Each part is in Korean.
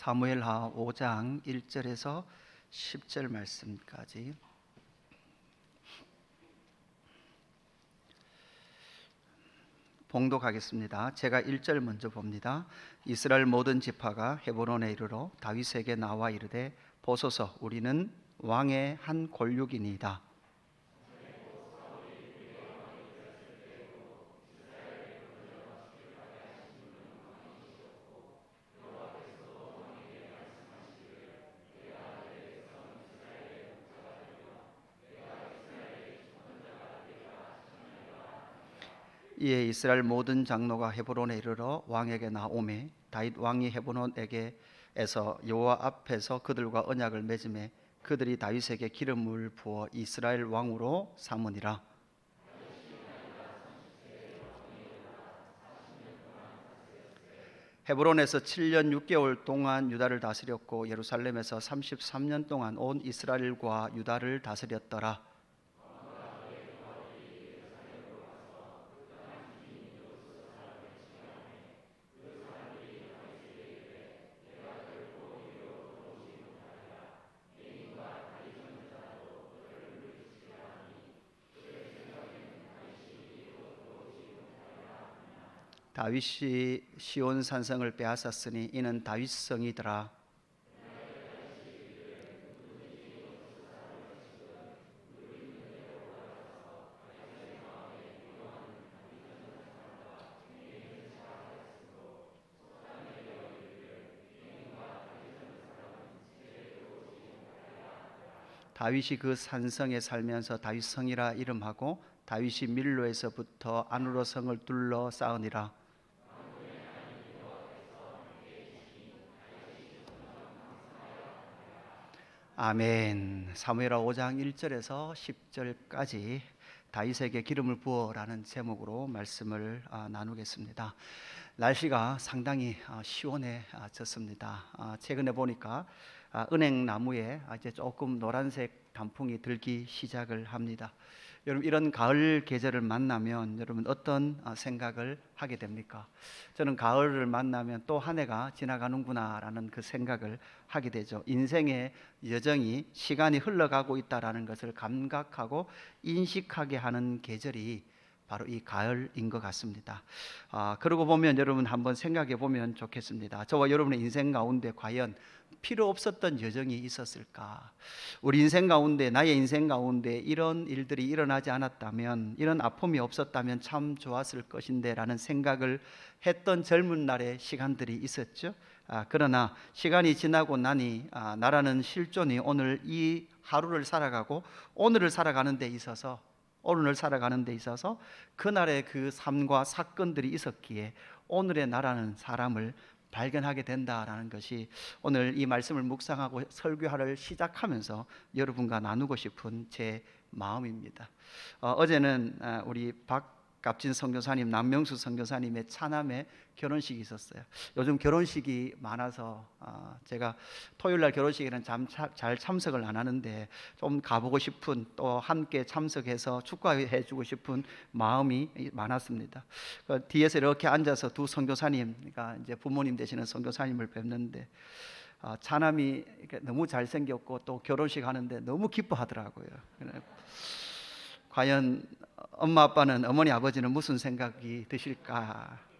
사무엘하 5장 1절에서 10절 말씀까지 봉독하겠습니다. 제가 1절 먼저 봅니다. 이스라엘 모든 지파가 헤브론에 이르러 다윗에게 나와 이르되 보소서 우리는 왕의 한 골육이니이다. 이에 이스라엘 모든 장로가 헤브론에 이르러 왕에게 나오매 다윗 왕이 헤브론에게에서 여호와 앞에서 그들과 언약을 맺음에 그들이 다윗에게 기름을 부어 이스라엘 왕으로 삼으니라. 헤브론에서 7년 6개월 동안 유다를 다스렸고 예루살렘에서 33년 동안 온 이스라엘과 유다를 다스렸더라. 다윗이 시온 산성을 빼앗았으니 이는 다윗성이더라. 다윗이 그 산성에 살면서 다윗성이라 이름하고 다윗이 밀로에서부터 안으로 성을 둘러 쌓으니라. 아멘. 사무엘하 5장 1절에서 10절까지 다윗에게 기름을 부어라는 제목으로 말씀을 나누겠습니다. 날씨가 상당히 시원해졌습니다. 최근에 보니까 은행나무에 이제 조금 노란색 단풍이 들기 시작을 합니다. 여러분, 이런 가을 계절을 만나면 여러분 어떤 생각을 하게 됩니까? 저는 가을을 만나면 또 한 해가 지나가는구나라는 그 생각을 하게 되죠. 인생의 여정이 시간이 흘러가고 있다라는 것을 감각하고 인식하게 하는 계절이 바로 이 가을인 것 같습니다. 그러고 보면 여러분 한번 생각해 보면 좋겠습니다. 저와 여러분의 인생 가운데 과연 필요 없었던 여정이 있었을까? 우리 인생 가운데, 나의 인생 가운데 이런 일들이 일어나지 않았다면, 이런 아픔이 없었다면 참 좋았을 것인데 라는 생각을 했던 젊은 날의 시간들이 있었죠. 그러나 시간이 지나고 나니 나라는 실존이 오늘 이 하루를 살아가고 오늘을 살아가는 데 있어서 그날의 그 삶과 사건들이 있었기에 오늘의 나라는 사람을 발견하게 된다라는 것이 오늘 이 말씀을 묵상하고 설교하를 시작하면서 여러분과 나누고 싶은 제 마음입니다. 어제는 우리 박갑진 선교사님, 남명수 선교사님의 차남의 결혼식이 있었어요. 요즘 결혼식이 많아서 제가 토요일날 결혼식에는 잘 참석을 안 하는데 좀 가보고 싶은, 또 함께 참석해서 축하해 주고 싶은 마음이 많았습니다. 뒤에서 이렇게 앉아서 두 선교사님, 그러니까 이제 부모님 되시는 선교사님을 뵙는데 차남이 너무 잘생겼고 또 결혼식 하는데 너무 기뻐하더라고요. 과연 엄마 아빠는, 어머니 아버지는 무슨 생각이 드실까?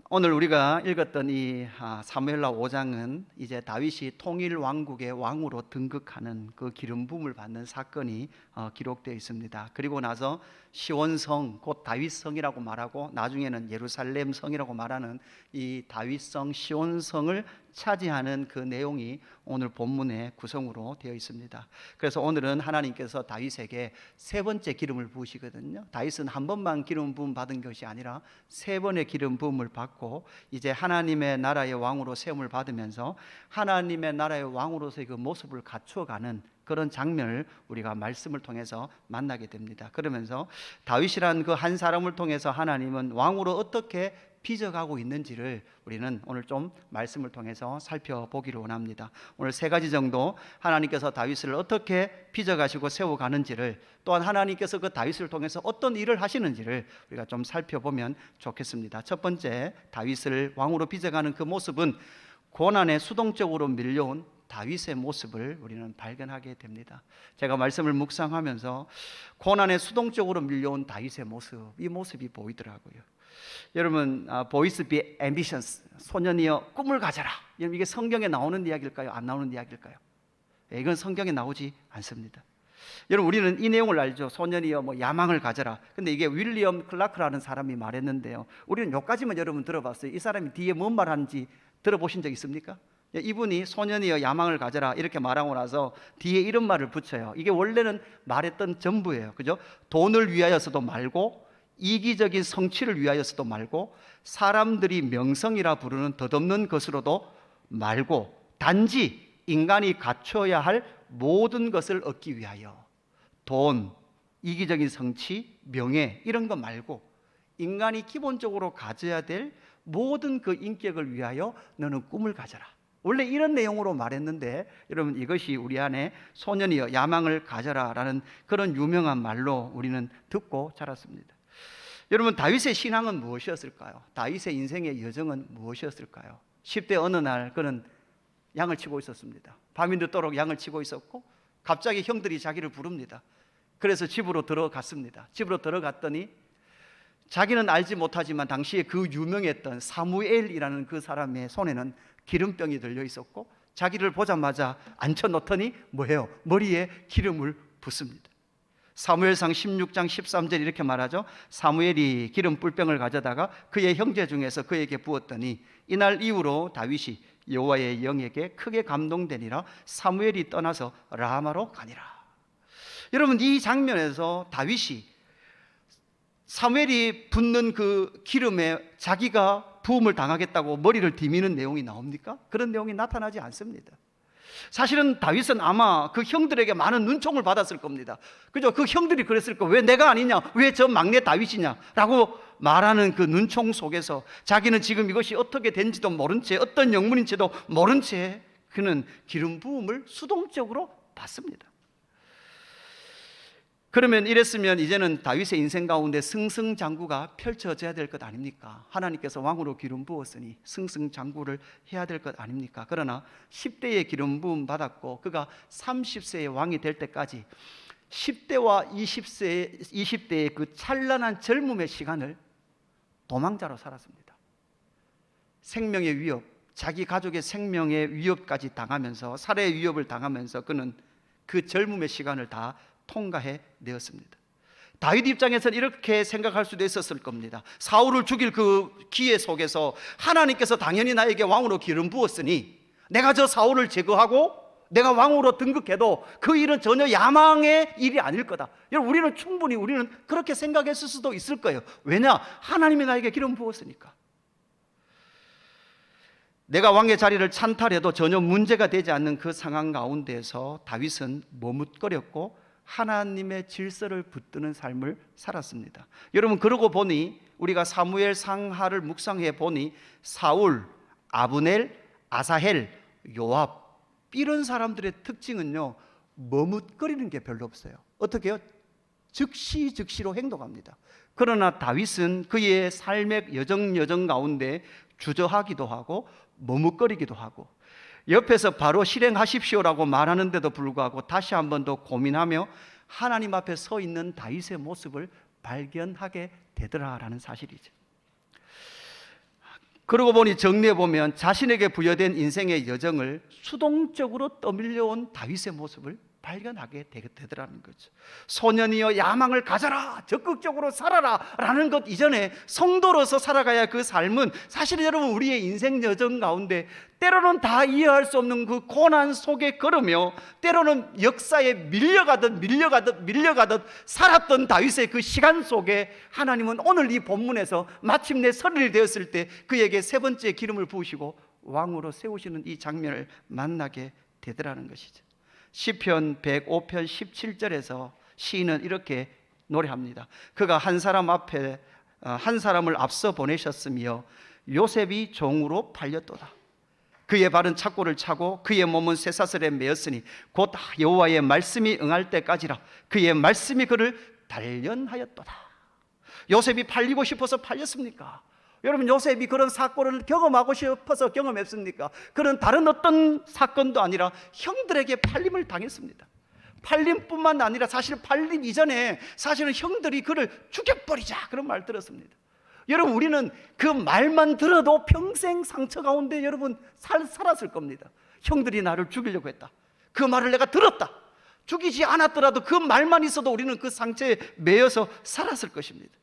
오늘 우리가 읽었던 이 사무엘하 5장은 이제 다윗이 통일 왕국의 왕으로 등극하는 그 기름 부음을 받는 사건이 기록되어 있습니다. 그리고 나서 시온성, 곧 다윗성이라고 말하고 나중에는 예루살렘 성이라고 말하는 이 다윗성, 시온성을 차지하는 그 내용이 오늘 본문의 구성으로 되어 있습니다. 그래서 오늘은 하나님께서 다윗에게 세 번째 기름을 부으시거든요. 다윗은 한 번만 기름 부음 받은 것이 아니라 세 번의 기름 부음을 받고 이제 하나님의 나라의 왕으로 세움을 받으면서 하나님의 나라의 왕으로서의 그 모습을 갖추어가는 그런 장면을 우리가 말씀을 통해서 만나게 됩니다. 그러면서 다윗이란 그 한 사람을 통해서 하나님은 왕으로 어떻게 빚어가고 있는지를 우리는 오늘 좀 말씀을 통해서 살펴보기를 원합니다. 오늘 세 가지 정도 하나님께서 다윗을 어떻게 빚어가시고 세워가는지를, 또한 하나님께서 그 다윗을 통해서 어떤 일을 하시는지를 우리가 좀 살펴보면 좋겠습니다. 첫 번째, 다윗을 왕으로 빚어가는 그 모습은 고난에 수동적으로 밀려온 다윗의 모습을 우리는 발견하게 됩니다. 제가 말씀을 묵상하면서 고난에 수동적으로 밀려온 다윗의 모습, 이 모습이 보이더라고요. 여러분, boys be ambitious, 소년이여 꿈을 가져라. 여러분, 이게 성경에 나오는 이야기일까요? 안 나오는 이야기일까요? 이건 성경에 나오지 않습니다. 여러분, 우리는 이 내용을 알죠. 소년이여 뭐 야망을 가져라. 근데 이게 윌리엄 클라크라는 사람이 말했는데요, 우리는 여기까지만 여러분 들어봤어요. 이 사람이 뒤에 뭔 말하는지 들어보신 적 있습니까? 이분이 소년이여 야망을 가져라 이렇게 말하고 나서 뒤에 이런 말을 붙여요. 이게 원래는 말했던 전부예요. 그죠? 돈을 위하여서도 말고, 이기적인 성취를 위하여서도 말고, 사람들이 명성이라 부르는 덧없는 것으로도 말고, 단지 인간이 갖춰야 할 모든 것을 얻기 위하여, 돈, 이기적인 성취, 명예 이런 거 말고 인간이 기본적으로 가져야 될 모든 그 인격을 위하여 너는 꿈을 가져라. 원래 이런 내용으로 말했는데, 여러분, 이것이 우리 안에 소년이여 야망을 가져라 라는 그런 유명한 말로 우리는 듣고 자랐습니다. 여러분, 다윗의 신앙은 무엇이었을까요? 다윗의 인생의 여정은 무엇이었을까요? 10대 어느 날 그는 양을 치고 있었습니다. 밤이 늦도록 양을 치고 있었고, 갑자기 형들이 자기를 부릅니다. 그래서 집으로 들어갔습니다. 집으로 들어갔더니 자기는 알지 못하지만 당시에 그 유명했던 사무엘이라는 그 사람의 손에는 기름병이 들려 있었고, 자기를 보자마자 앉혀놓더니 뭐예요? 머리에 기름을 붓습니다. 사무엘상 16장 13절 이렇게 말하죠. 사무엘이 기름 뿔병을 가져다가 그의 형제 중에서 그에게 부었더니 이날 이후로 다윗이 여호와의 영에게 크게 감동되니라 사무엘이 떠나서 라마로 가니라. 여러분, 이 장면에서 다윗이 사무엘이 붓는 그 기름에 자기가 부음을 당하겠다고 머리를 디미는 내용이 나옵니까? 그런 내용이 나타나지 않습니다. 사실은 다윗은 아마 그 형들에게 많은 눈총을 받았을 겁니다. 그죠? 그 형들이 그랬을 거, 왜 내가 아니냐, 왜 저 막내 다윗이냐 라고 말하는 그 눈총 속에서 자기는 지금 이것이 어떻게 된지도 모른 채, 어떤 영문인지도 모른 채 그는 기름 부음을 수동적으로 받습니다. 그러면 이랬으면 이제는 다윗의 인생 가운데 승승장구가 펼쳐져야 될 것 아닙니까? 하나님께서 왕으로 기름 부었으니 승승장구를 해야 될 것 아닙니까? 그러나 10대에 기름 부음 받았고 그가 30세의 왕이 될 때까지 10대와 20대의 그 찬란한 젊음의 시간을 도망자로 살았습니다. 생명의 위협, 자기 가족의 생명의 위협까지 당하면서, 살해의 위협을 당하면서 그는 그 젊음의 시간을 다 통과해 내었습니다. 다윗 입장에서는 이렇게 생각할 수도 있었을 겁니다. 사울을 죽일 그 기회 속에서 하나님께서 당연히 나에게 왕으로 기름 부었으니 내가 저 사울을 제거하고 내가 왕으로 등극해도 그 일은 전혀 야망의 일이 아닐 거다. 여러분, 우리는 그렇게 생각했을 수도 있을 거예요. 왜냐? 하나님이 나에게 기름 부었으니까. 내가 왕의 자리를 찬탈해도 전혀 문제가 되지 않는 그 상황 가운데서 다윗은 머뭇거렸고 하나님의 질서를 붙드는 삶을 살았습니다. 여러분, 그러고 보니 우리가 사무엘 상하를 묵상해 보니 사울, 아브넬, 아사헬, 요압 이런 사람들의 특징은요, 머뭇거리는 게 별로 없어요. 어떻게 해요? 즉시로 행동합니다. 그러나 다윗은 그의 삶의 여정 가운데 주저하기도 하고 머뭇거리기도 하고 옆에서 바로 실행하십시오라고 말하는데도 불구하고 다시 한 번 더 고민하며 하나님 앞에 서 있는 다윗의 모습을 발견하게 되더라라는 사실이죠. 그러고 보니 정리해 보면 자신에게 부여된 인생의 여정을 수동적으로 떠밀려온 다윗의 모습을 발견하게 되더라는 거죠. 소년이여 야망을 가져라, 적극적으로 살아라 라는 것 이전에 성도로서 살아가야 그 삶은 사실은 여러분 우리의 인생 여정 가운데 때로는 다 이해할 수 없는 그 고난 속에 걸으며 때로는 역사에 밀려가듯 살았던 다윗의 그 시간 속에 하나님은 오늘 이 본문에서 마침내 설일이 되었을 때 그에게 세 번째 기름을 부으시고 왕으로 세우시는 이 장면을 만나게 되더라는 것이죠. 시편 105편 17절에서 시인은 이렇게 노래합니다. 그가 한 사람 앞에 한 사람을 앞서 보내셨으며 요셉이 종으로 팔렸도다. 그의 발은 착고를 차고 그의 몸은 쇠사슬에 매었으니 곧 여호와의 말씀이 응할 때까지라. 그의 말씀이 그를 단련하였도다. 요셉이 팔리고 싶어서 팔렸습니까? 여러분, 요셉이 그런 사건을 경험하고 싶어서 경험했습니까? 그런 다른 어떤 사건도 아니라 형들에게 팔림을 당했습니다. 팔림뿐만 아니라 사실 팔림 이전에 사실은 형들이 그를 죽여버리자 그런 말 들었습니다. 여러분, 우리는 그 말만 들어도 평생 상처 가운데 여러분 살았을 겁니다. 형들이 나를 죽이려고 했다. 그 말을 내가 들었다. 죽이지 않았더라도 그 말만 있어도 우리는 그 상처에 매여서 살았을 것입니다.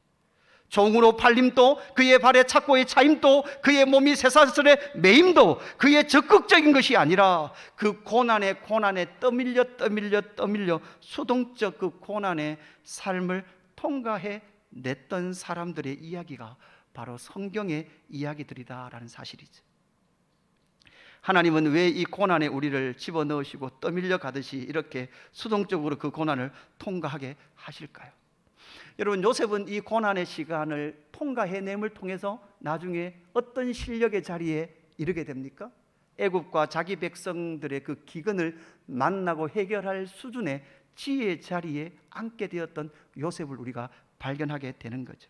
종으로 팔림도, 그의 발에 착고의 차임도, 그의 몸이 쇠사슬에 매임도 그의 적극적인 것이 아니라 그 고난에 떠밀려 수동적 그 고난의 삶을 통과해 냈던 사람들의 이야기가 바로 성경의 이야기들이다라는 사실이죠. 하나님은 왜 이 고난에 우리를 집어넣으시고 떠밀려 가듯이 이렇게 수동적으로 그 고난을 통과하게 하실까요? 여러분, 요셉은 이 고난의 시간을 통과해냄을 통해서 나중에 어떤 실력의 자리에 이르게 됩니까? 애굽과 자기 백성들의 그 기근을 만나고 해결할 수준의 지혜의 자리에 앉게 되었던 요셉을 우리가 발견하게 되는 거죠.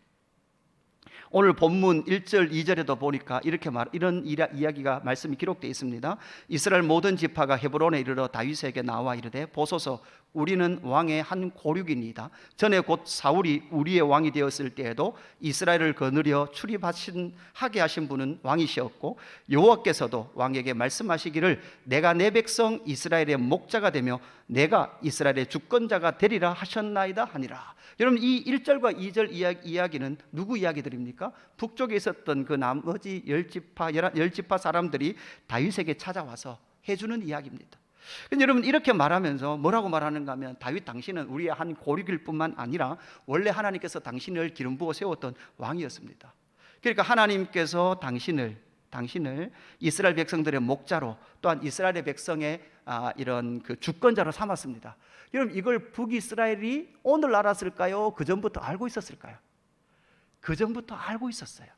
오늘 본문 1절 2절에도 보니까 이런 이야기가 말씀이 기록되어 있습니다. 이스라엘 모든 지파가 헤브론에 이르러 다윗에게 나와 이르되 보소서, 우리는 왕의 한 고륙이니이다. 전에 곧 사울이 우리의 왕이 되었을 때에도 이스라엘을 거느려 출입하게 하신 분은 왕이시었고 여호와께서도 왕에게 말씀하시기를 내가 내 백성 이스라엘의 목자가 되며 내가 이스라엘의 주권자가 되리라 하셨나이다 하니라. 여러분, 이 1절과 2절 이야기는 누구 이야기들입니까? 북쪽에 있었던 그 나머지 10지파 사람들이 다윗에게 찾아와서 해주는 이야기입니다. 근데 여러분, 이렇게 말하면서 뭐라고 말하는가 하면 다윗 당신은 우리의 한 고륙일 뿐만 아니라 원래 하나님께서 당신을 기름 부어 세웠던 왕이었습니다. 그러니까 하나님께서 당신을 이스라엘 백성들의 목자로, 또한 이스라엘의 백성의 이런 그 주권자로 삼았습니다. 여러분, 이걸 북이스라엘이 오늘 알았을까요? 그 전부터 알고 있었을까요? 그 전부터 알고 있었어요.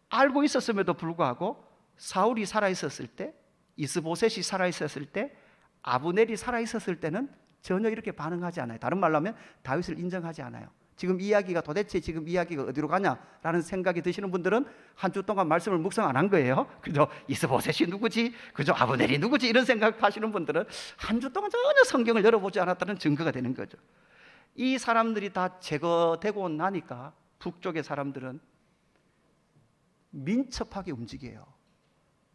알고 있었음에도 불구하고 사울이 살아있었을 때, 이스보셋이 살아있었을 때, 아브넬이 살아있었을 때는 전혀 이렇게 반응하지 않아요. 다른 말로 하면 다윗을 인정하지 않아요. 지금 이야기가 도대체 지금 이야기가 어디로 가냐라는 생각이 드시는 분들은 한 주 동안 말씀을 묵상 안 한 거예요. 그죠? 이스보셋이 누구지? 그죠? 아브넬이 누구지? 이런 생각하시는 분들은 한 주 동안 전혀 성경을 열어보지 않았다는 증거가 되는 거죠. 이 사람들이 다 제거되고 나니까 북쪽의 사람들은 민첩하게 움직여요.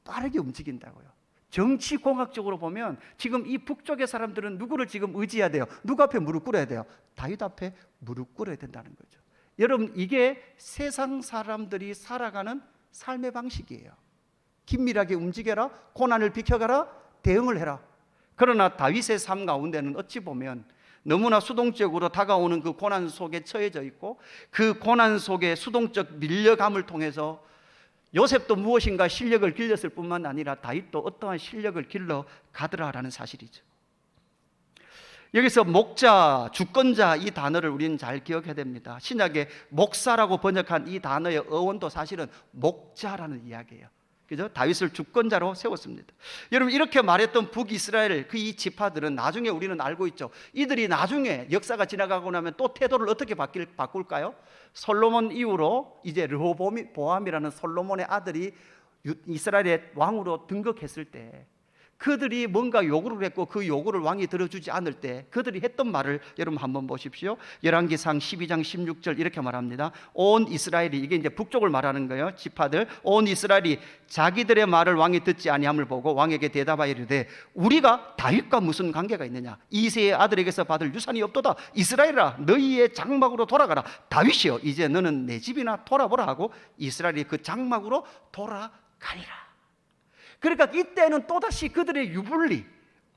빠르게 움직인다고요. 정치공학적으로 보면 지금 이 북쪽의 사람들은 누구를 지금 의지해야 돼요? 누구 앞에 무릎 꿇어야 돼요? 다윗 앞에 무릎 꿇어야 된다는 거죠. 여러분, 이게 세상 사람들이 살아가는 삶의 방식이에요. 긴밀하게 움직여라, 고난을 비켜가라, 대응을 해라. 그러나 다윗의 삶 가운데는 어찌 보면 너무나 수동적으로 다가오는 그 고난 속에 처해져 있고, 그 고난 속에 수동적 밀려감을 통해서 요셉도 무엇인가 실력을 길렀을 뿐만 아니라 다윗도 어떠한 실력을 길러 가더라라는 사실이죠. 여기서 목자, 주권자 이 단어를 우리는 잘 기억해야 됩니다. 신약에 목사라고 번역한 이 단어의 어원도 사실은 목자라는 이야기예요. 그죠? 다윗을 주권자로 세웠습니다. 여러분, 이렇게 말했던 북이스라엘 그 이 지파들은 나중에 우리는 알고 있죠. 이들이 나중에 역사가 지나가고 나면 또 태도를 어떻게 바꿀까요? 솔로몬 이후로 이제 르호보암이라는 솔로몬의 아들이 이스라엘의 왕으로 등극했을 때 그들이 뭔가 요구를 했고 그 요구를 왕이 들어주지 않을 때 그들이 했던 말을 여러분 한번 보십시오. 열왕기상 12장 16절 이렇게 말합니다. 온 이스라엘이, 이게 이제 북쪽을 말하는 거예요. 지파들, 온 이스라엘이 자기들의 말을 왕이 듣지 아니함을 보고 왕에게 대답하여 이르되 우리가 다윗과 무슨 관계가 있느냐? 이새의 아들에게서 받을 유산이 없도다. 이스라엘아, 너희의 장막으로 돌아가라. 다윗이여, 이제 너는 내 집이나 돌아보라 하고 이스라엘이 그 장막으로 돌아가리라. 그러니까 이때는 또다시 그들의 유불리,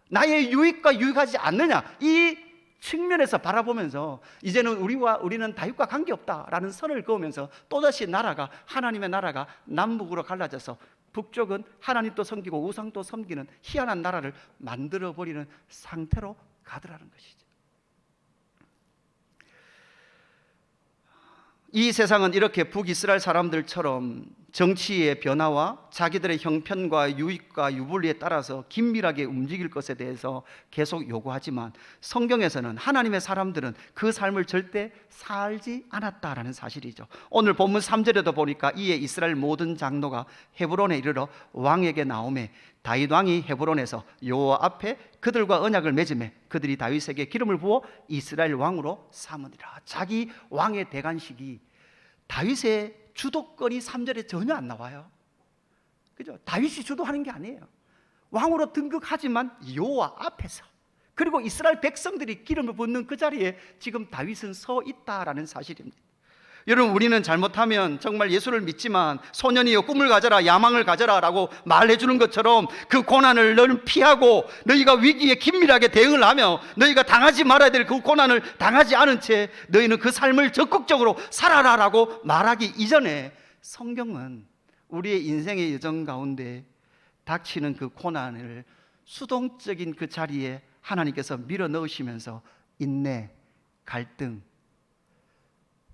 나의 유익과 유익하지 않느냐, 이 측면에서 바라보면서 이제는 우리는 다윗과 관계없다라는 선을 그으면서 또다시 나라가, 하나님의 나라가 남북으로 갈라져서 북쪽은 하나님도 섬기고 우상도 섬기는 희한한 나라를 만들어버리는 상태로 가더라는 것이죠. 이 세상은 이렇게 북이스라엘 사람들처럼 정치의 변화와 자기들의 형편과 유익과 유불리에 따라서 긴밀하게 움직일 것에 대해서 계속 요구하지만, 성경에서는 하나님의 사람들은 그 삶을 절대 살지 않았다라는 사실이죠. 오늘 본문 3절에도 보니까 이에 이스라엘 모든 장로가 헤브론에 이르러 왕에게 나오매 다윗 왕이 헤브론에서 여호와 앞에 그들과 언약을 맺음에 그들이 다윗에게 기름을 부어 이스라엘 왕으로 삼으니라. 자기 왕의 대관식이 다윗의 주도권이 3절에 전혀 안 나와요. 그죠? 다윗이 주도하는 게 아니에요. 왕으로 등극하지만 여호와 앞에서, 그리고 이스라엘 백성들이 기름을 붓는 그 자리에 지금 다윗은 서 있다라는 사실입니다. 여러분, 우리는 잘못하면 정말 예수를 믿지만 소년이여 꿈을 가져라, 야망을 가져라 라고 말해주는 것처럼 그 고난을 너는 피하고 너희가 위기에 긴밀하게 대응을 하며 너희가 당하지 말아야 될 그 고난을 당하지 않은 채 너희는 그 삶을 적극적으로 살아라 라고 말하기 이전에, 성경은 우리의 인생의 여정 가운데 닥치는 그 고난을 수동적인 그 자리에 하나님께서 밀어 넣으시면서 인내, 갈등,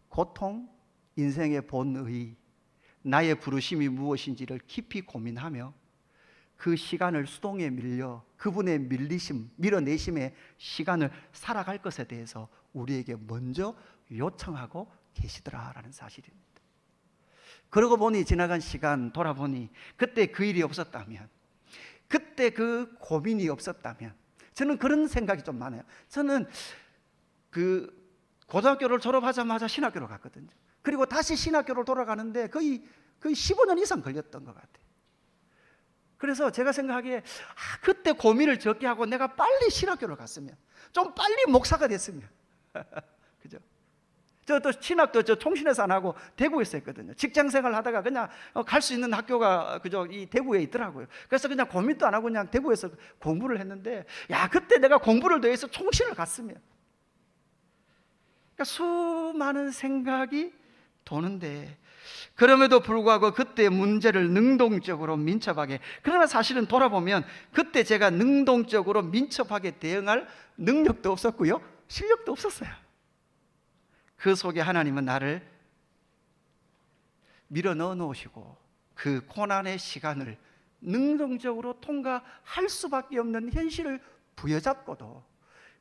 고통, 인생의 본의, 나의 부르심이 무엇인지를 깊이 고민하며 그 시간을 수동에 밀려 그분의 밀어내심의 시간을 살아갈 것에 대해서 우리에게 먼저 요청하고 계시더라라는 사실입니다. 그러고 보니 지나간 시간 돌아보니 그때 그 일이 없었다면, 그때 그 고민이 없었다면, 저는 그런 생각이 좀 많아요. 저는 고등학교를 졸업하자마자 신학교로 갔거든요. 그리고 다시 신학교로 돌아가는데 거의 15년 이상 걸렸던 것 같아요. 그래서 제가 생각하기에 그때 고민을 적게 하고 내가 빨리 신학교를 갔으면, 좀 빨리 목사가 됐으면 그죠? 또 신학도 통신에서 안 하고 대구에서 했거든요. 직장생활 하다가 그냥 갈 수 있는 학교가 그저 이 대구에 있더라고요. 그래서 그냥 고민도 안 하고 그냥 대구에서 공부를 했는데, 그때 내가 공부를 더 해서 총신을 갔으면. 그러니까 수많은 생각이 도는데, 그럼에도 불구하고 그때 문제를 능동적으로 민첩하게, 그러나 사실은 돌아보면 그때 제가 능동적으로 민첩하게 대응할 능력도 없었고요, 실력도 없었어요. 그 속에 하나님은 나를 밀어 넣어 놓으시고 그 고난의 시간을 능동적으로 통과할 수밖에 없는 현실을 부여잡고도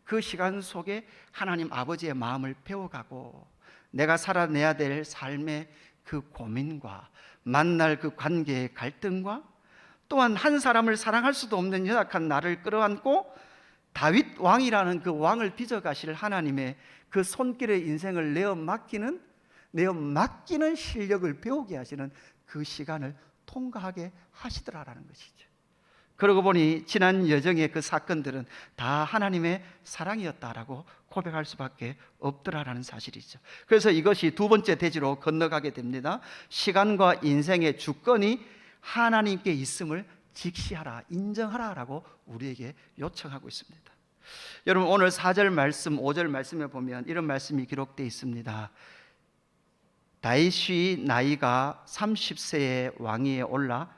그 시간 속에 하나님 아버지의 마음을 배워가고 내가 살아내야 될 삶의 그 고민과 만날 그 관계의 갈등과 또한 한 사람을 사랑할 수도 없는 연약한 나를 끌어안고 다윗 왕이라는 그 왕을 빚어가실 하나님의 그 손길의 인생을 내어 맡기는 실력을 배우게 하시는 그 시간을 통과하게 하시더라라는 것이죠. 그러고 보니 지난 여정의 그 사건들은 다 하나님의 사랑이었다라고 고백할 수밖에 없더라라는 사실이죠. 그래서 이것이 두 번째 대지로 건너가게 됩니다. 시간과 인생의 주권이 하나님께 있음을 직시하라, 인정하라라고 우리에게 요청하고 있습니다. 여러분, 오늘 4절 말씀, 5절 말씀에 보면 이런 말씀이 기록되어 있습니다. 다윗이 나이가 30세의 왕위에 올라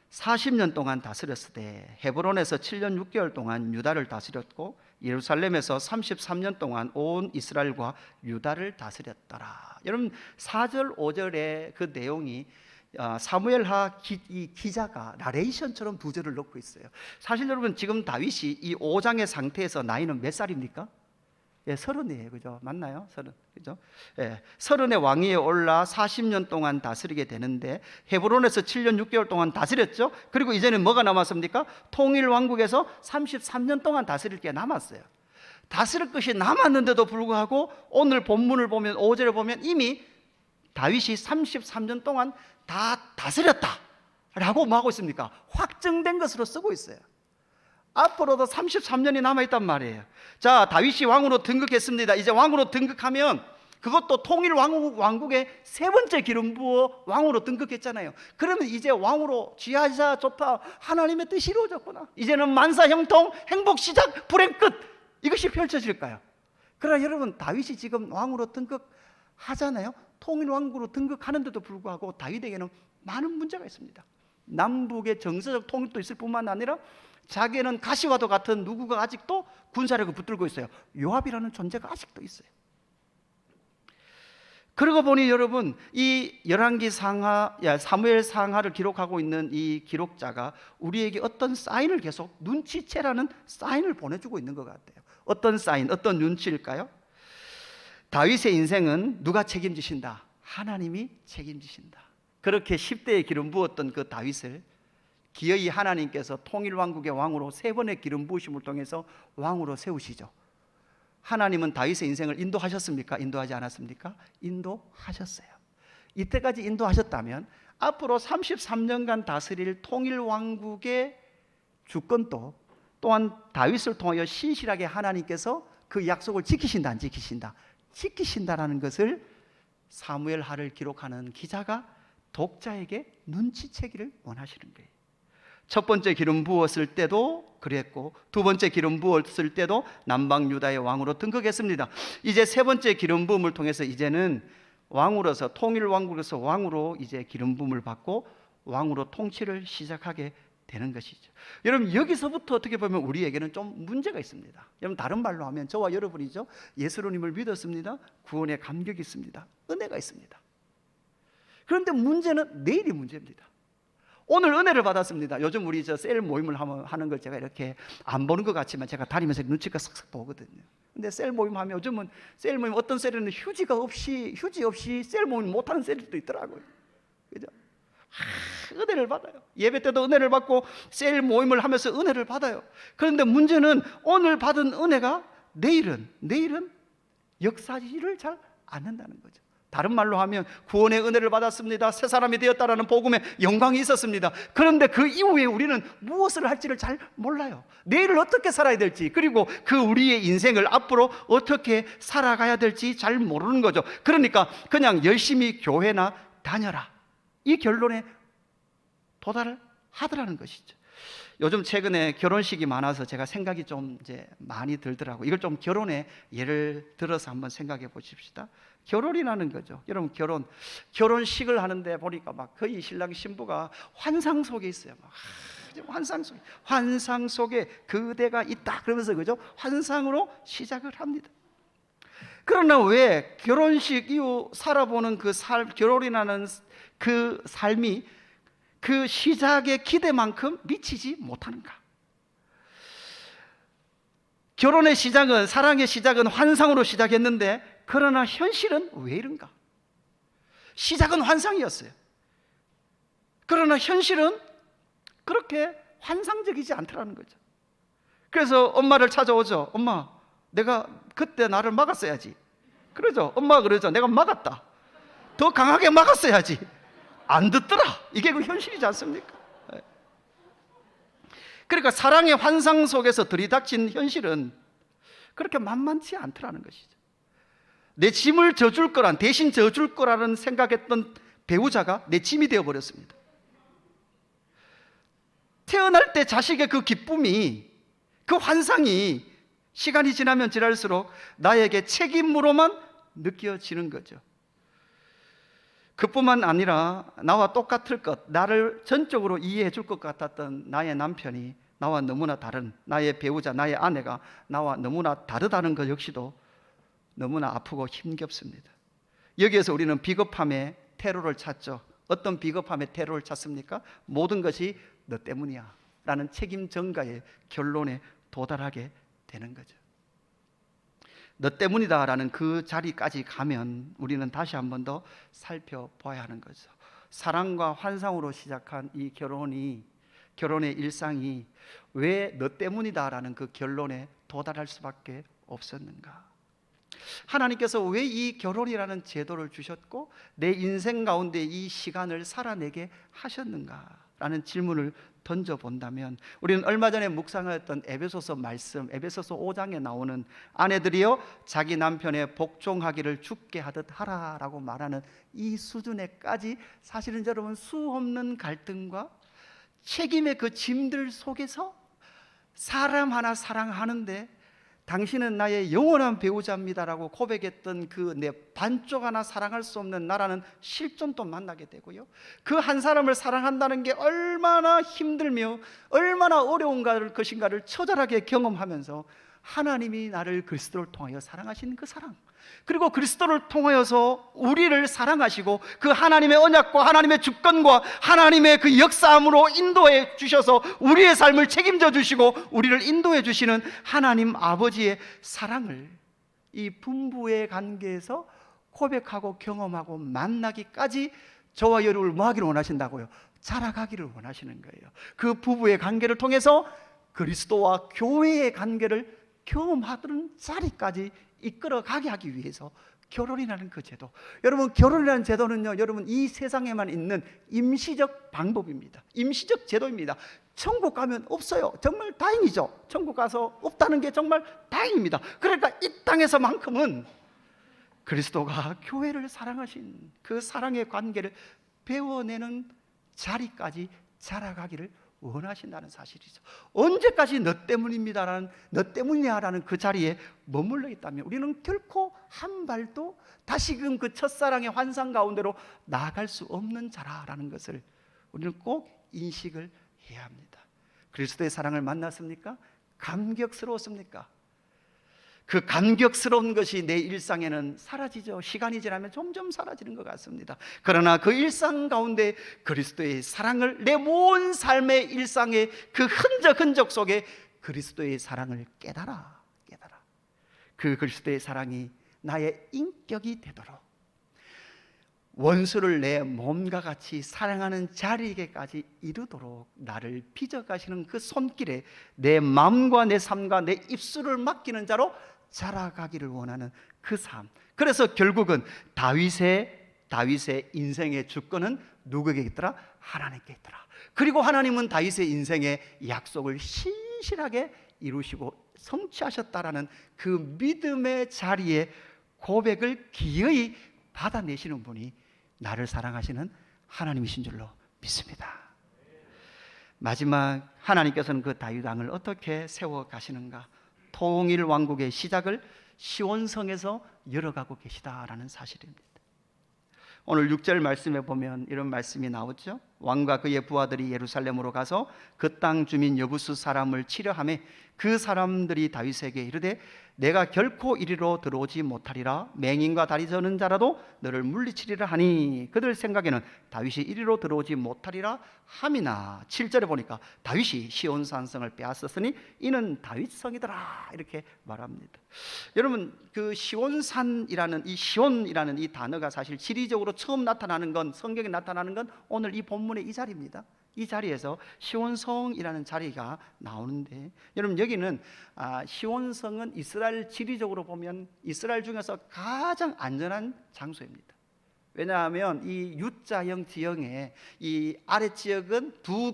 40년 동안 다스렸으되 헤브론에서 7년 6개월 동안 유다를 다스렸고 예루살렘에서 33년 동안 온 이스라엘과 유다를 다스렸더라. 여러분, 4절 5절의 그 내용이 사무엘하 이 기자가 나레이션처럼 두 절을 넣고 있어요. 사실 여러분, 지금 다윗이 이 5장의 상태에서 나이는 몇 살입니까? 30이에요. 그죠? 맞나요? 30. 그죠? 30의 왕위에 올라 40년 동안 다스리게 되는데 헤브론에서 7년 6개월 동안 다스렸죠. 그리고 이제는 뭐가 남았습니까? 통일 왕국에서 33년 동안 다스릴 게 남았어요. 다스릴 것이 남았는데도 불구하고 오늘 본문을 보면 5절을 보면 이미 다윗이 33년 동안 다 다스렸다라고 뭐 하고 있습니까? 확정된 것으로 쓰고 있어요. 앞으로도 33년이 남아있단 말이에요. 자, 다윗이 왕으로 등극했습니다. 이제 왕으로 등극하면 그것도 통일 왕국의 세 번째 기름 부어 왕으로 등극했잖아요. 그러면 이제 왕으로 쥐하자 좋다, 하나님의 뜻이 이루어졌구나, 이제는 만사 형통, 행복 시작, 불행 끝, 이것이 펼쳐질까요? 그러나 여러분, 다윗이 지금 왕으로 등극하잖아요. 통일 왕국으로 등극하는데도 불구하고 다윗에게는 많은 문제가 있습니다. 남북의 정서적 통일도 있을 뿐만 아니라 자기는 가시와도 같은 누구가 아직도 군사력을 붙들고 있어요. 요압이라는 존재가 아직도 있어요. 그러고 보니 여러분, 이 열왕기 상하, 사무엘 상하를 기록하고 있는 이 기록자가 우리에게 어떤 사인을 계속, 눈치채라는 사인을 보내주고 있는 것 같아요. 어떤 사인, 어떤 눈치일까요? 다윗의 인생은 누가 책임지신다? 하나님이 책임지신다. 그렇게 10대에 기름 부었던 그 다윗을 기어이 하나님께서 통일왕국의 왕으로 3번의 기름 부으심을 통해서 왕으로 세우시죠. 하나님은 다윗의 인생을 인도하셨습니까? 인도하지 않았습니까? 인도하셨어요. 이때까지 인도하셨다면 앞으로 33년간 다스릴 통일왕국의 주권도 또한 다윗을 통하여 신실하게 하나님께서 그 약속을 지키신다, 안 지키신다? 지키신다라는 것을 사무엘하를 기록하는 기자가 독자에게 눈치채기를 원하시는 거예요. 첫 번째 기름 부었을 때도 그랬고, 두 번째 기름 부었을 때도 남방 유다의 왕으로 등극했습니다. 이제 세 번째 기름 부음을 통해서 이제는 왕으로서, 통일 왕국에서 왕으로 이제 기름 부음을 받고 왕으로 통치를 시작하게 되는 것이죠. 여러분, 여기서부터 어떻게 보면 우리에게는 좀 문제가 있습니다. 여러분, 다른 말로 하면 저와 여러분이죠, 예수님을 믿었습니다. 구원의 감격이 있습니다. 은혜가 있습니다. 그런데 문제는 내일이 문제입니다. 오늘 은혜를 받았습니다. 요즘 우리 셀 모임을 하는 걸 제가 이렇게 안 보는 것 같지만 제가 다니면서 눈치가 싹싹 보거든요. 근데 셀 모임 하면 요즘은 셀 모임, 어떤 셀에는 휴지 없이 셀 모임 못하는 셀도 있더라고요. 그죠? 은혜를 받아요. 예배 때도 은혜를 받고 셀 모임을 하면서 은혜를 받아요. 그런데 문제는 오늘 받은 은혜가 내일은 역사지를 잘 않는다는 거죠. 다른 말로 하면 구원의 은혜를 받았습니다. 새 사람이 되었다라는 복음의 영광이 있었습니다. 그런데 그 이후에 우리는 무엇을 할지를 잘 몰라요. 내일을 어떻게 살아야 될지, 그리고 그 우리의 인생을 앞으로 어떻게 살아가야 될지 잘 모르는 거죠. 그러니까 그냥 열심히 교회나 다녀라, 이 결론에 도달을 하더라는 것이죠. 요즘 최근에 결혼식이 많아서 제가 생각이 좀 이제 많이 들더라고요. 이걸 좀 결혼의 예를 들어서 한번 생각해 보십시다. 결혼이라는 거죠. 여러분, 결혼식을 하는데 보니까 막 거의 신랑 신부가 환상 속에 있어요. 막 환상 속에 그대가 있다 그러면서, 그죠? 환상으로 시작을 합니다. 그러나 왜 결혼식 이후 살아보는 그 결혼이라는 그 삶이 그 시작의 기대만큼 미치지 못하는가? 결혼의 시작은, 사랑의 시작은 환상으로 시작했는데, 그러나 현실은 왜 이런가? 시작은 환상이었어요. 그러나 현실은 그렇게 환상적이지 않더라는 거죠. 그래서 엄마를 찾아오죠. 엄마, 내가 그때 나를 막았어야지. 그러죠. 엄마가 그러죠. 내가 막았다. 더 강하게 막았어야지. 안 듣더라. 이게 그 현실이지 않습니까? 그러니까 사랑의 환상 속에서 들이닥친 현실은 그렇게 만만치 않더라는 것이죠. 내 짐을 져줄 거란, 대신 져줄 거라는 생각했던 배우자가 내 짐이 되어버렸습니다. 태어날 때 자식의 그 기쁨이, 그 환상이 시간이 지나면 지날수록 나에게 책임으로만 느껴지는 거죠. 그뿐만 아니라 나와 똑같을 것, 나를 전적으로 이해해 줄 것 같았던 나의 남편이 나와 너무나 다른, 나의 배우자, 나의 아내가 나와 너무나 다르다는 것 역시도 너무나 아프고 힘겹습니다. 여기에서 우리는 비겁함의 테러를 찾죠. 어떤 비겁함의 테러를 찾습니까? 모든 것이 너 때문이야 라는 책임 전가의 결론에 도달하게 되는 거죠. 너 때문이다 라는 그 자리까지 가면 우리는 다시 한 번 더 살펴봐야 하는 거죠. 사랑과 환상으로 시작한 이 결혼의 일상이 왜 너 때문이다 라는 그 결론에 도달할 수밖에 없었는가? 하나님께서 왜 이 결혼이라는 제도를 주셨고 내 인생 가운데 이 시간을 살아내게 하셨는가? 라는 질문을 던져본다면, 우리는 얼마 전에 묵상하였던 에베소서 말씀, 에베소서 5장에 나오는 아내들이여 자기 남편의 복종하기를 죽게 하듯 하라라고 말하는 이 수준에까지 사실은 여러분 수없는 갈등과 책임의 그 짐들 속에서 사람 하나 사랑하는데 당신은 나의 영원한 배우자입니다라고 고백했던 그 내 반쪽 하나 사랑할 수 없는 나라는 실존도 만나게 되고요, 그 한 사람을 사랑한다는 게 얼마나 힘들며 얼마나 어려운 것인가를 처절하게 경험하면서 하나님이 나를 그리스도를 통하여 사랑하신 그 사랑, 그리고 그리스도를 통하여서 우리를 사랑하시고 그 하나님의 언약과 하나님의 주권과 하나님의 그 역사함으로 인도해 주셔서 우리의 삶을 책임져 주시고 우리를 인도해 주시는 하나님 아버지의 사랑을 이 분부의 관계에서 고백하고 경험하고 만나기까지 저와 여러분을 뭐 하기를 원하신다고요? 자라가기를 원하시는 거예요. 그 부부의 관계를 통해서 그리스도와 교회의 관계를 경험하던 자리까지 이끌어가게 하기 위해서 결혼이라는 그 제도, 여러분 결혼이라는 제도는요, 여러분 이 세상에만 있는 임시적 방법입니다. 임시적 제도입니다. 천국 가면 없어요. 정말 다행이죠. 천국 가서 없다는 게 정말 다행입니다. 그러니까 이 땅에서만큼은 그리스도가 교회를 사랑하신 그 사랑의 관계를 배워내는 자리까지 자라가기를 원하신다는 사실이죠. 언제까지 너 때문입니다라는, 너 때문이야라는 그 자리에 머물러 있다면 우리는 결코 한 발도 다시금 그 첫사랑의 환상 가운데로 나아갈 수 없는 자라라는 것을 우리는 꼭 인식을 해야 합니다. 그리스도의 사랑을 만났습니까? 감격스러웠습니까? 그 감격스러운 것이 내 일상에는 사라지죠. 시간이 지나면 점점 사라지는 것 같습니다. 그러나 그 일상 가운데 그리스도의 사랑을, 내 모든 삶의 일상의 그 흔적 속에 그리스도의 사랑을 깨달아. 그 그리스도의 사랑이 나의 인격이 되도록, 원수를 내 몸과 같이 사랑하는 자리에까지 이르도록 나를 빚어가시는 그 손길에 내 마음과 내 삶과 내 입술을 맡기는 자로 자라가기를 원하는 그 삶. 그래서 결국은 다윗의 인생의 주권은 누구에게 있더라? 하나님께 있더라. 그리고 하나님은 다윗의 인생의 약속을 신실하게 이루시고 성취하셨다라는 그 믿음의 자리에 고백을 기어이 받아내시는 분이 나를 사랑하시는 하나님이신 줄로 믿습니다. 마지막 하나님께서는 그 다윗 왕을 어떻게 세워 가시는가? 통일 왕국의 시작을 시온성에서 열어가고 계시다라는 사실입니다. 오늘 6절 말씀에 보면 이런 말씀이 나오죠. 왕과 그의 부하들이 예루살렘으로 가서 그 땅 주민 여부수 사람을 치려하매 그 사람들이 다윗에게 이르되 내가 결코 이리로 들어오지 못하리라. 맹인과 다리 저는 자라도 너를 물리치리라 하니 그들 생각에는 다윗이 이리로 들어오지 못하리라 함이나 7절에 보니까 다윗이 시온산성을 빼앗았으니 이는 다윗성이더라 이렇게 말합니다. 여러분 그 시온산이라는 이 시온이라는 이 단어가 사실 지리적으로 처음 나타나는 건, 성경에 나타나는 건 오늘 이 본문의 이 자리입니다. 이 자리에서 시온성이라는 자리가 나오는데, 여러분 여기는 시온성은 이스라엘 지리적으로 보면 이스라엘 중에서 가장 안전한 장소입니다. 왜냐하면 이 U자형 지형에 이 아랫지역은 두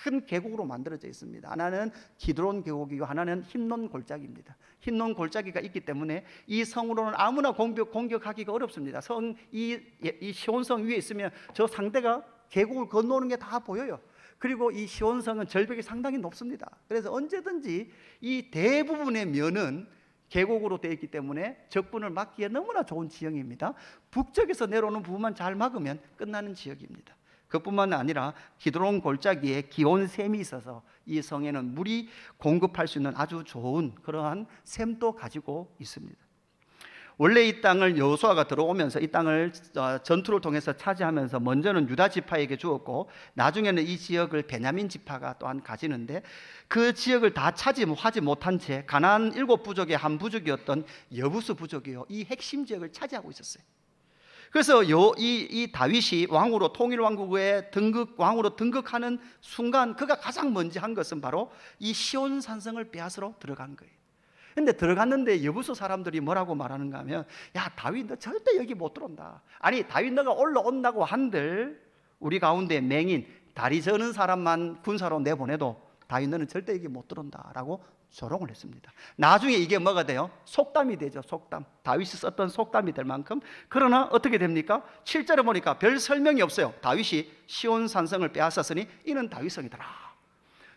큰 계곡으로 만들어져 있습니다. 하나는 기드론 계곡이고 하나는 힌논 골짜기입니다. 힌논 골짜기가 있기 때문에 이 성으로는 아무나 공격하기가 어렵습니다. 이 시온성 위에 있으면 저 상대가 계곡을 건너오는 게 다 보여요. 그리고 이 시온성은 절벽이 상당히 높습니다. 그래서 언제든지 이 대부분의 면은 계곡으로 되어 있기 때문에 적군을 막기에 너무나 좋은 지형입니다. 북쪽에서 내려오는 부분만 잘 막으면 끝나는 지역입니다. 그뿐만 아니라 기드론 골짜기에 기온샘이 있어서 이 성에는 물이 공급할 수 있는 아주 좋은 그러한 샘도 가지고 있습니다. 원래 이 땅을 여호수아가 들어오면서 이 땅을 전투를 통해서 차지하면서 먼저는 유다 지파에게 주었고 나중에는 이 지역을 베냐민 지파가 또한 가지는데, 그 지역을 다 차지하지 못한 채 가나안 7부족의 한 부족이었던 여부수 부족이요, 이 핵심 지역을 차지하고 있었어요. 그래서 이 다윗이 왕으로, 통일 왕국의 왕으로 등극하는 순간 그가 가장 먼저 한 것은 바로 이 시온 산성을 빼앗으러 들어간 거예요. 근데 들어갔는데 여부수 사람들이 뭐라고 말하는가 하면, 야 다윗 너 절대 여기 못 들어온다. 아니 다윗 너가 올라온다고 한들 우리 가운데 맹인 다리 저는 사람만 군사로 내보내도 다윗 너는 절대 여기 못 들어온다 라고 조롱을 했습니다. 나중에 이게 뭐가 돼요? 속담이 되죠. 속담. 다윗이 썼던 속담이 될 만큼. 그러나 어떻게 됩니까? 7절에 보니까 별 설명이 없어요. 다윗이 시온 산성을 빼앗았으니 이는 다윗성이더라.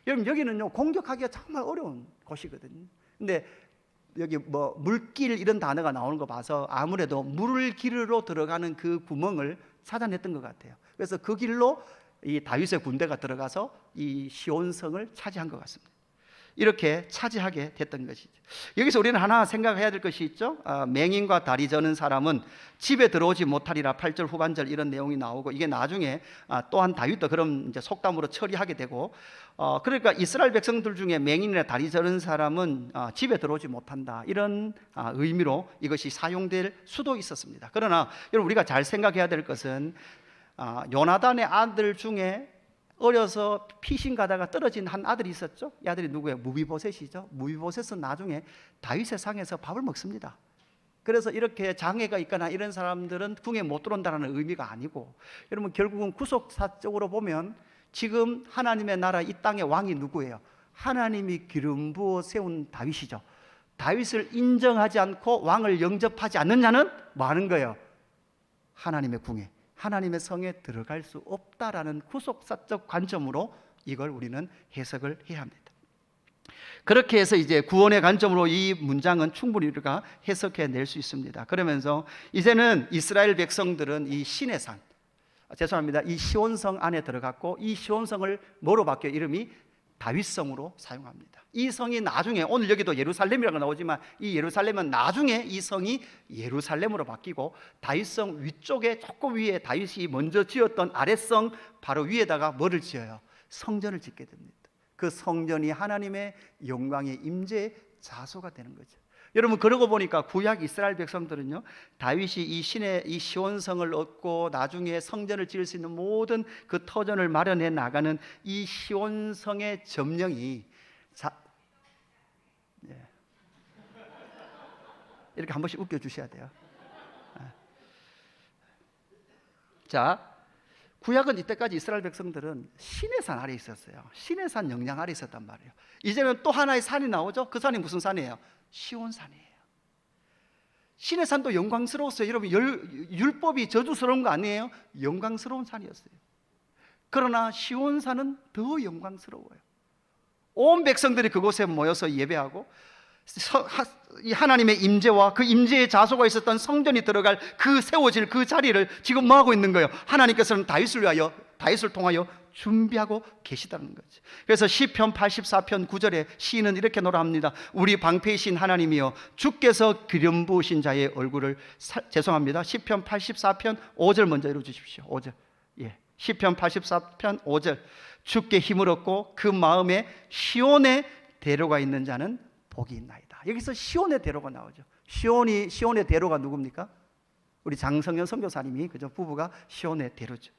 여러분 여기는요 공격하기가 정말 어려운 곳이거든요. 근데 여기 뭐 물길 이런 단어가 나오는 거 봐서 아무래도 물을 기르러 들어가는 그 구멍을 찾아냈던 것 같아요. 그래서 그 길로 이 다윗의 군대가 들어가서 이 시온성을 차지한 것 같습니다. 이렇게 차지하게 됐던 것이죠. 여기서 우리는 하나 생각해야 될 것이 있죠. 맹인과 다리 저는 사람은 집에 들어오지 못하리라. 8절 후반절 이런 내용이 나오고, 이게 나중에 또한 다윗도 그런 이제 속담으로 처리하게 되고, 그러니까 이스라엘 백성들 중에 맹인이나 다리 저는 사람은 집에 들어오지 못한다, 이런 의미로 이것이 사용될 수도 있었습니다. 그러나 여러분, 우리가 잘 생각해야 될 것은 요나단의 아들 중에 어려서 피신 가다가 떨어진 한 아들이 있었죠. 이 아들이 누구예요? 무비보셋이죠. 무비보셋은 나중에 다윗의 상에서 밥을 먹습니다. 그래서 이렇게 장애가 있거나 이런 사람들은 궁에 못 들어온다는 의미가 아니고, 여러분 결국은 구속사적으로 보면 지금 하나님의 나라 이 땅의 왕이 누구예요? 하나님이 기름 부어 세운 다윗이죠. 다윗을 인정하지 않고 왕을 영접하지 않는 자는 뭐 하는 거예요? 하나님의 궁에, 하나님의 성에 들어갈 수 없다라는 구속사적 관점으로 이걸 우리는 해석을 해야 합니다. 그렇게 해서 이제 구원의 관점으로 이 문장은 충분히 우리가 해석해 낼 수 있습니다. 그러면서 이제는 이스라엘 백성들은 이 신의 산, 죄송합니다, 이 시온성 안에 들어갔고, 이 시온성을 뭐로 바뀌어? 이름이 다윗성으로 사용합니다. 이 성이 나중에, 오늘 여기도 예루살렘이라고 나오지만 이 예루살렘은 나중에 이 성이 예루살렘으로 바뀌고, 다윗성 위쪽에 조금 위에 다윗이 먼저 지었던 아랫성 바로 위에다가 뭐를 지어요? 성전을 짓게 됩니다. 그 성전이 하나님의 영광의 임재의 자소가 되는 거죠. 여러분, 그러고 보니까 구약 이스라엘 백성들은요, 다윗이 이 신의 이 시온성을 얻고 나중에 성전을 지을 수 있는 모든 그 터전을 마련해 나가는 이 시온성의 점령이 이렇게 한 번씩 웃겨 주셔야 돼요. 자, 구약은 이때까지 이스라엘 백성들은 신의 산 아래 있었어요. 신의 산 영향 아래 있었단 말이에요. 이제는 또 하나의 산이 나오죠. 그 산이 무슨 산이에요? 시온산이에요. 신의 산도 영광스러웠어요. 여러분, 율법이 저주스러운 거 아니에요? 영광스러운 산이었어요. 그러나 시온산은 더 영광스러워요. 온 백성들이 그곳에 모여서 예배하고, 이 하나님의 임재와 그 임재의 자소가 있었던 성전이 들어갈 그 세워질 그 자리를 지금 뭐 하고 있는 거예요? 하나님께서는 다윗을 통하여 준비하고 계시다는 거죠. 그래서 시편 84편 9절에 시인은 이렇게 노래합니다. 우리 방패이신 하나님이여, 주께서 기름 부으신 자의 얼굴을 죄송합니다. 시편 84편 5절 먼저 읽어주십시오. 5절. 시편 84편 5절. 주께 힘을 얻고 그 마음에 시온에 대로가 있는 자는 복이 있나이다. 여기서 시온의 대로가 나오죠. 시온의 대로가 누굽니까? 우리 장성현 선교사님이, 그죠? 부부가 시온의 대로죠.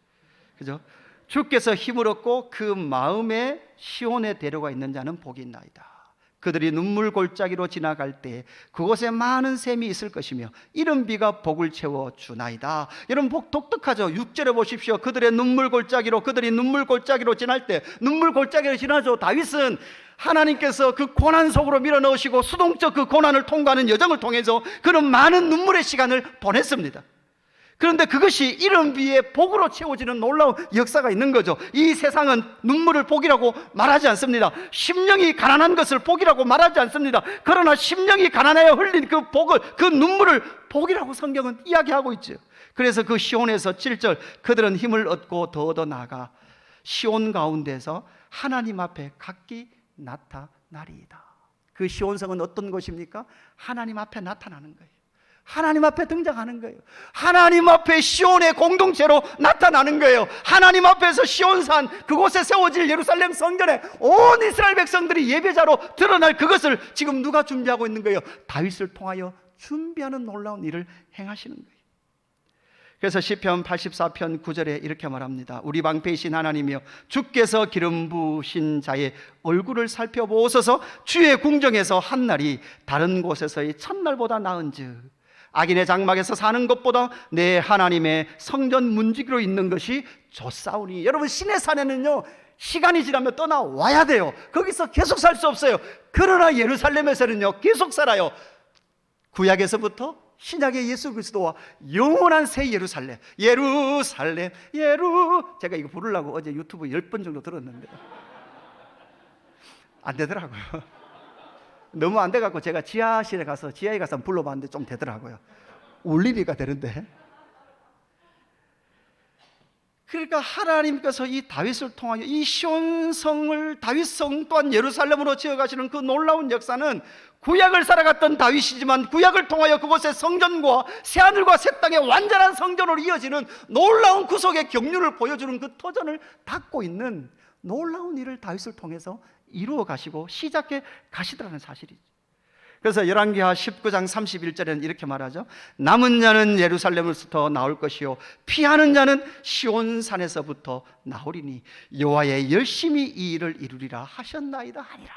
그죠? 주께서 힘을 얻고 그 마음에 시온의 대로가 있는 자는 복이 있나이다. 그들이 눈물 골짜기로 지나갈 때 그곳에 많은 샘이 있을 것이며 이른 비가 복을 채워 주나이다. 여러분, 복 독특하죠? 6절에 보십시오. 그들이 눈물 골짜기로 지날 때, 눈물 골짜기로 지나죠. 다윗은 하나님께서 그 고난 속으로 밀어넣으시고 수동적 그 고난을 통과하는 여정을 통해서 그런 많은 눈물의 시간을 보냈습니다. 그런데 그것이 이른 비에 복으로 채워지는 놀라운 역사가 있는 거죠. 이 세상은 눈물을 복이라고 말하지 않습니다. 심령이 가난한 것을 복이라고 말하지 않습니다. 그러나 심령이 가난하여 흘린 그 복을, 그 눈물을 복이라고 성경은 이야기하고 있죠. 그래서 그 시온에서 7절, 그들은 힘을 얻고 더 나아가 시온 가운데서 하나님 앞에 각기 나타나리이다. 그 시온성은 어떤 곳입니까? 하나님 앞에 나타나는 거예요. 하나님 앞에 등장하는 거예요. 하나님 앞에 시온의 공동체로 나타나는 거예요. 하나님 앞에서 시온산, 그곳에 세워질 예루살렘 성전에 온 이스라엘 백성들이 예배자로 드러날 그것을 지금 누가 준비하고 있는 거예요? 다윗을 통하여 준비하는 놀라운 일을 행하시는 거예요. 그래서 시편 84편 9절에 이렇게 말합니다. 우리 방패이신 하나님이여, 주께서 기름 부으신 자의 얼굴을 살펴보소서. 주의 궁정에서 한날이 다른 곳에서의 첫날보다 나은즉 악인의 장막에서 사는 것보다 내 하나님의 성전 문지기로 있는 것이 좋사오니. 여러분, 신의 산에는요, 시간이 지나면 떠나와야 돼요. 거기서 계속 살 수 없어요. 그러나 예루살렘에서는요, 계속 살아요. 구약에서부터 신약의 예수 그리스도와 영원한 새 예루살렘, 제가 이거 부르려고 어제 유튜브 10번 정도 들었는데 안 되더라고요. 너무 안 돼갖고 제가 지하에 가서 한번 불러봤는데 좀 되더라고요. 울리니까 되는데. 그러니까 하나님께서 이 다윗을 통하여 이 시온성을, 다윗성 또한 예루살렘으로 지어가시는 그 놀라운 역사는 구약을 살아갔던 다윗이지만 구약을 통하여 그곳의 성전과 새하늘과 새 땅의 완전한 성전으로 이어지는 놀라운 구속의 경륜을 보여주는 그 터전을 닫고 있는 놀라운 일을 다윗을 통해서 이루어 가시고 시작해 가시더라는 사실이죠. 그래서 열왕기하 19장 31절에는 이렇게 말하죠. 남은 자는 예루살렘에서부터 나올 것이요 피하는 자는 시온산에서부터 나오리니 여호와의 열심히 이 일을 이루리라 하셨나이다 하니라.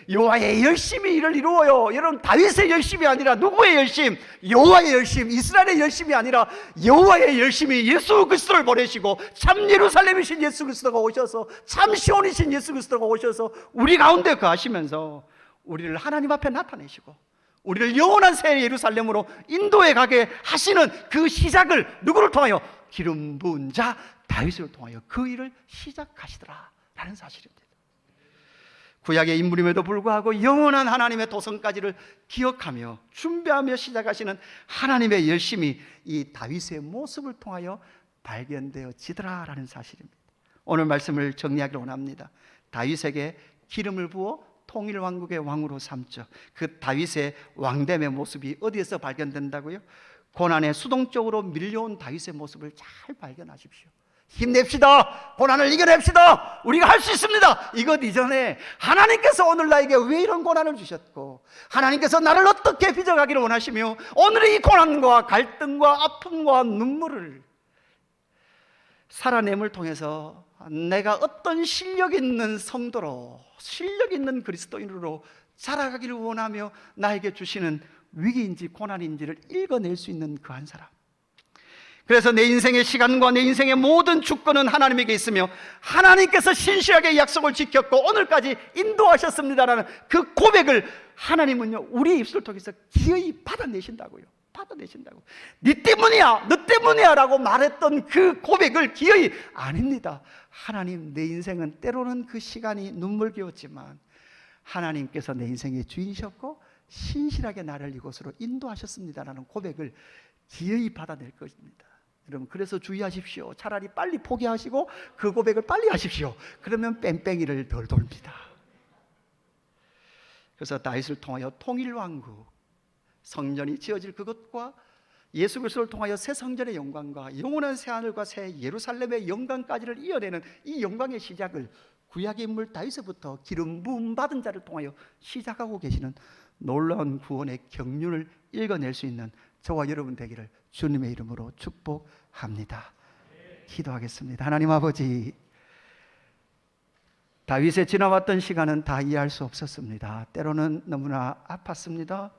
여호와의 열심히 일을 이루어요. 여러분, 다윗의 열심이 아니라 누구의 열심? 여호와의 열심, 이스라엘의 열심이 아니라 여호와의 열심이 예수 그리스도를 보내시고 참 예루살렘이신 예수 그리스도가 오셔서 참 시온이신 예수 그리스도가 오셔서 우리 가운데 거하시면서 우리를 하나님 앞에 나타내시고 우리를 영원한 새 예루살렘으로 인도해 가게 하시는 그 시작을 누구를 통하여? 기름 부은 자 다윗을 통하여 그 일을 시작하시더라 라는 사실입니다. 구약의 인물임에도 불구하고 영원한 하나님의 도성까지를 기억하며 준비하며 시작하시는 하나님의 열심이 이 다윗의 모습을 통하여 발견되어지더라 라는 사실입니다. 오늘 말씀을 정리하기를 원합니다. 다윗에게 기름을 부어 통일왕국의 왕으로 삼죠. 그 다윗의 왕됨의 모습이 어디에서 발견된다고요? 고난에 수동적으로 밀려온 다윗의 모습을 잘 발견하십시오. 힘냅시다. 고난을 이겨냅시다. 우리가 할 수 있습니다. 이것 이전에 하나님께서 오늘 나에게 왜 이런 고난을 주셨고 하나님께서 나를 어떻게 빚어가기를 원하시며 오늘의 이 고난과 갈등과 아픔과 눈물을 살아냄을 통해서 내가 어떤 실력 있는 성도로, 실력 있는 그리스도인으로 자라가기를 원하며 나에게 주시는 위기인지 고난인지를 읽어낼 수 있는 그 한 사람. 그래서 내 인생의 시간과 내 인생의 모든 주권은 하나님에게 있으며 하나님께서 신실하게 약속을 지켰고 오늘까지 인도하셨습니다라는 그 고백을 하나님은요 우리의 입술을 통해서 기어이 받아내신다고요. 받아내신다고. 네 때문이야, 너 때문이야 라고 말했던 그 고백을 기어이 아닙니다. 하나님, 내 인생은 때로는 그 시간이 눈물겨웠지만 하나님께서 내 인생의 주인이셨고 신실하게 나를 이곳으로 인도하셨습니다라는 고백을 기어이 받아낼 것입니다. 여러분, 그래서 주의하십시오. 차라리 빨리 포기하시고 그 고백을 빨리 하십시오. 그러면 뺑뺑이를 덜 돌립니다. 그래서 다윗을 통하여 통일왕국, 성전이 지어질 그것과 예수 그리스도를 통하여 새 성전의 영광과 영원한 새 하늘과 새 예루살렘의 영광까지를 이어내는 이 영광의 시작을 구약의 인물 다윗에부터 기름 부음 받은 자를 통하여 시작하고 계시는 놀라운 구원의 경륜을 읽어낼 수 있는 저와 여러분 되기를 주님의 이름으로 축복합니다. 기도하겠습니다. 하나님 아버지, 다윗의 지나왔던 시간은 다 이해할 수 없었습니다. 때로는 너무나 아팠습니다.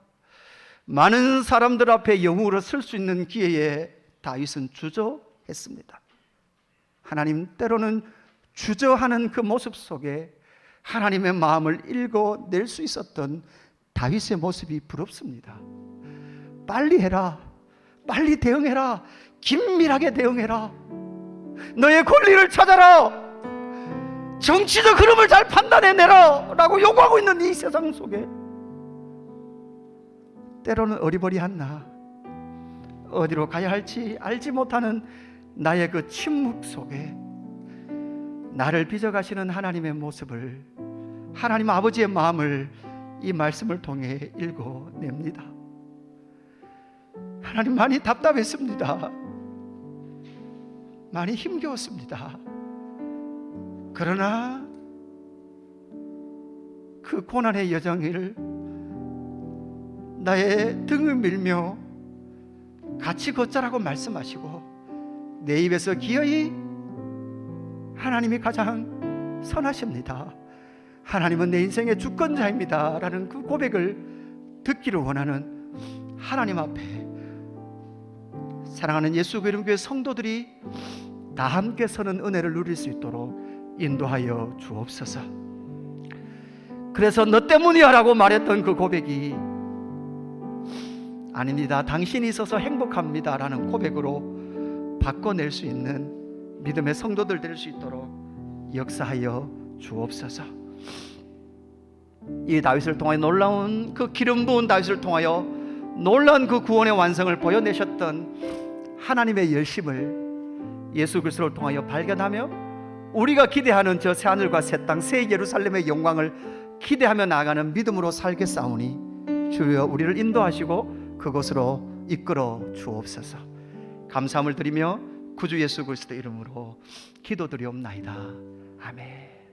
많은 사람들 앞에 영웅으로 설 수 있는 기회에 다윗은 주저했습니다. 하나님, 때로는 주저하는 그 모습 속에 하나님의 마음을 읽어낼 수 있었던 다윗의 모습이 부럽습니다. 빨리 해라, 빨리 대응해라, 긴밀하게 대응해라, 너의 권리를 찾아라, 정치적 흐름을 잘 판단해내라 라고 요구하고 있는 이 세상 속에 때로는 어리버리한 나, 어디로 가야 할지 알지 못하는 나의 그 침묵 속에 나를 빚어가시는 하나님의 모습을, 하나님 아버지의 마음을 이 말씀을 통해 읽어냅니다. 하나님, 많이 답답했습니다. 많이 힘겨웠습니다. 그러나 그 고난의 여정을 나의 등을 밀며 같이 걷자라고 말씀하시고 내 입에서 기어이 하나님이 가장 선하십니다, 하나님은 내 인생의 주권자입니다 라는 그 고백을 듣기를 원하는 하나님 앞에 사랑하는 예수 그리스도의 성도들이 다 함께 서는 은혜를 누릴 수 있도록 인도하여 주옵소서. 그래서 너 때문이야 라고 말했던 그 고백이 아닙니다, 당신이 있어서 행복합니다 라는 고백으로 바꿔낼 수 있는 믿음의 성도들 될 수 있도록 역사하여 주옵소서. 이 다윗을 통하여 놀라운 그 기름 부은 다윗을 통하여 놀라운 그 구원의 완성을 보여내셨던 하나님의 열심을 예수 그리스도를 통하여 발견하며 우리가 기대하는 저 새하늘과 새 땅 새 예루살렘의 영광을 기대하며 나아가는 믿음으로 살겠사오니 주여 우리를 인도하시고 그곳으로 이끌어 주옵소서. 감사함을 드리며 구주 예수 그리스도 이름으로 기도드리옵나이다. 아멘.